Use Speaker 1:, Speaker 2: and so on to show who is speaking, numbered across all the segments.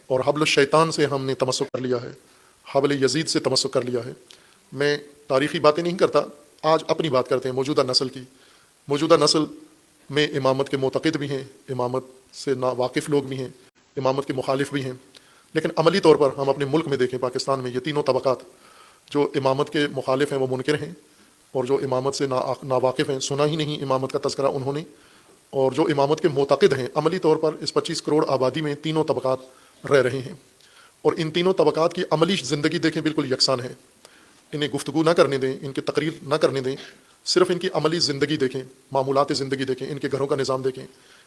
Speaker 1: اور حبل الشیطان سے ہم نے تمسک کر لیا ہے، حبل یزید سے تمسک کر لیا ہے۔ میں تاریخی باتیں نہیں کرتا، آج اپنی بات کرتے ہیں موجودہ نسل کی۔ موجودہ نسل میں امامت کے معتقد بھی ہیں، امامت سے ناواقف لوگ بھی ہیں، امامت کے مخالف بھی ہیں، لیکن عملی طور پر ہم اپنے ملک میں دیکھیں، پاکستان میں یہ تینوں طبقات، جو امامت کے مخالف ہیں وہ منکر ہیں، اور جو امامت سے ناواقف ہیں، سنا ہی نہیں امامت کا تذکرہ انہوں نے، اور جو امامت کے معتقد ہیں، عملی طور پر اس 25 کروڑ آبادی میں تینوں طبقات رہ رہے ہیں، اور ان تینوں طبقات کی عملی زندگی دیکھیں بالکل یکساں ہے۔ انہیں گفتگو نہ کرنے دیں، ان کی تقریر نہ کرنے دیں، صرف ان کی عملی زندگی دیکھیں، معمولات زندگی دیکھیں، ان کے گھروں کا نظام دیکھیں،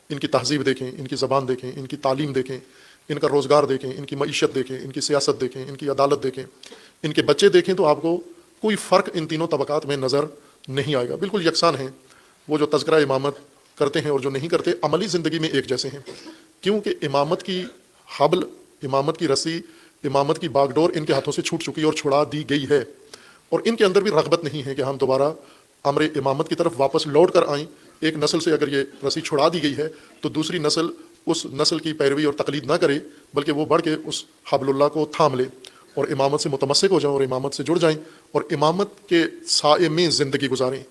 Speaker 1: ان کی تہذیب دیکھیں، ان کی زبان دیکھیں، ان کی تعلیم دیکھیں، ان کا روزگار دیکھیں، ان کی معیشت دیکھیں، ان کی سیاست دیکھیں، ان کی عدالت دیکھیں، ان کے بچے دیکھیں، تو آپ کو کوئی فرق ان تینوں طبقات میں نظر نہیں آئے گا، بالکل یکساں ہیں۔ وہ جو تذکرہ امامت کرتے ہیں اور جو نہیں کرتے، عملی زندگی میں ایک جیسے ہیں، کیونکہ امامت کی حبل، امامت کی رسی، امامت کی باغ ڈور ان کے ہاتھوں سے چھوٹ چکی اور چھڑا دی گئی ہے، اور ان کے اندر بھی رغبت نہیں ہے کہ ہم دوبارہ امر امامت کی طرف واپس لوٹ کر آئیں۔ ایک نسل سے اگر یہ رسی چھڑا دی گئی ہے تو دوسری نسل اس نسل کی پیروی اور تقلید نہ کرے، بلکہ وہ بڑھ کے اس حبل اللہ کو تھام لے اور امامت سے متمسک ہو جائیں اور امامت سے جڑ جائیں اور امامت کے سائے میں زندگی گزاریں۔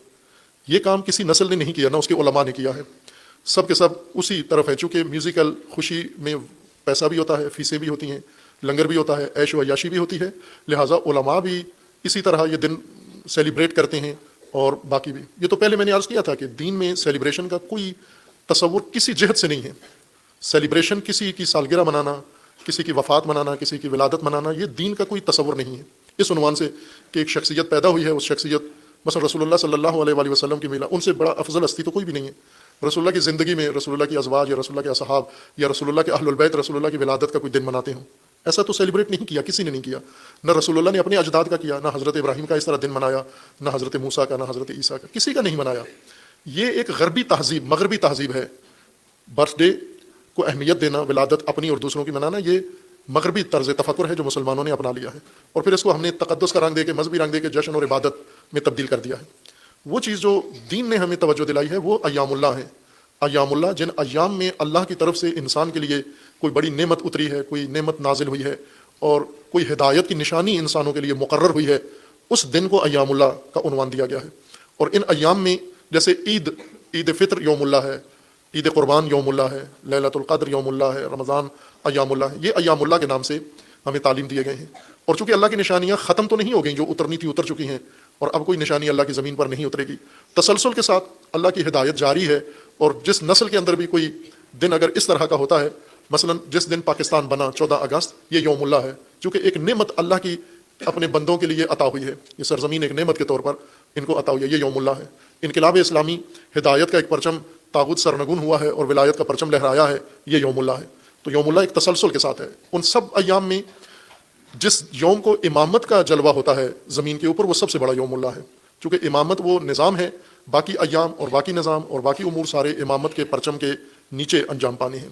Speaker 1: یہ کام کسی نسل نے نہیں کیا، نہ اس کے علماء نے کیا ہے، سب کے سب اسی طرف ہے۔ چونکہ میوزیکل خوشی میں پیسہ بھی ہوتا ہے، فیسیں بھی ہوتی ہیں، لنگر بھی ہوتا ہے، عیش و عیاشی بھی ہوتی ہے، لہٰذا علماء بھی اسی طرح یہ دن سیلیبریٹ کرتے ہیں، اور باقی بھی۔ یہ تو پہلے میں نے عرض کیا تھا کہ دین میں سیلیبریشن کا کوئی تصور کسی جہت سے نہیں ہے۔ سیلیبریشن کسی کی سالگرہ منانا، کسی کی وفات منانا، کسی کی ولادت منانا، یہ دین کا کوئی تصور نہیں ہے، اس عنوان سے کہ ایک شخصیت پیدا ہوئی ہے، اس شخصیت مثلا رسول اللہ صلی اللہ علیہ وآلہ وسلم کی ملا، ان سے بڑا افضل ہستی تو کوئی بھی نہیں ہے۔ رسول اللہ کی زندگی میں رسول اللہ کی ازواج یا رسول اللہ کے اصحاب یا رسول اللہ کے اہل البیت رسول اللہ کی ولادت کا کوئی دن مناتے ہوں، ایسا تو سیلیبریٹ نہیں کیا، کسی نے نہیں کیا، نہ رسول اللہ نے اپنے اجداد کا کیا، نہ حضرت ابراہیم کا اس طرح دن منایا، نہ حضرت موسیٰ کا، نہ حضرت عیسیٰ کا، کسی کا نہیں منایا۔ یہ ایک غربی تہذیب، مغربی تہذیب ہے۔ برتھ ڈے کو اہمیت دینا، ولادت اپنی اور دوسروں کی منانا، یہ مغربی طرز تفکر ہے جو مسلمانوں نے اپنا لیا ہے، اور پھر اس کو ہم نے تقدس کا رنگ دے کے، مذہبی رنگ دے کے جشن اور عبادت میں تبدیل کر دیا ہے۔ وہ چیز جو دین نے ہمیں توجہ دلائی ہے وہ ایام اللہ ہے، ایام اللہ، جن ایام میں اللہ کی طرف سے انسان کے لیے کوئی بڑی نعمت اتری ہے، کوئی نعمت نازل ہوئی ہے، اور کوئی ہدایت کی نشانی انسانوں کے لیے مقرر ہوئی ہے، اس دن کو ایام اللہ کا عنوان دیا گیا ہے۔ اور ان ایام میں جیسے عید فطر یوم اللہ ہے، عید قربان یوم اللہ ہے، لیلۃ القدر یوم اللہ ہے، رمضان ایام اللہ ہے، یہ ایام اللہ کے نام سے ہمیں تعلیم دیے گئے ہیں۔ اور چونکہ اللہ کی نشانیاں ختم تو نہیں ہو گئیں، جو اترنی تھی اتر چکی ہیں، اور اب کوئی نشانی اللہ کی زمین پر نہیں اترے گی، تسلسل کے ساتھ اللہ کی ہدایت جاری ہے۔ اور جس نسل کے اندر بھی کوئی دن اگر اس طرح کا ہوتا ہے، مثلا جس دن پاکستان بنا 14 اگست، یہ یوم اللہ ہے، چونکہ ایک نعمت اللہ کی اپنے بندوں کے لیے عطا ہوئی ہے، یہ سرزمین ایک نعمت کے طور پر ان کو عطا ہوئی ہے، یہ یوم اللہ ہے۔ انقلاب اسلامی ہدایت کا ایک پرچم طاغوت سرنگون ہوا ہے اور ولایت کا پرچم لہرایا ہے، یہ یوم اللہ ہے۔ تو یوم اللہ ایک تسلسل کے ساتھ ہے۔ ان سب ایام میں جس یوم کو امامت کا جلوہ ہوتا ہے زمین کے اوپر، وہ سب سے بڑا یوم اللہ ہے، چونکہ امامت وہ نظام ہے، باقی ایام اور باقی نظام اور باقی امور سارے امامت کے پرچم کے نیچے انجام پانے ہیں۔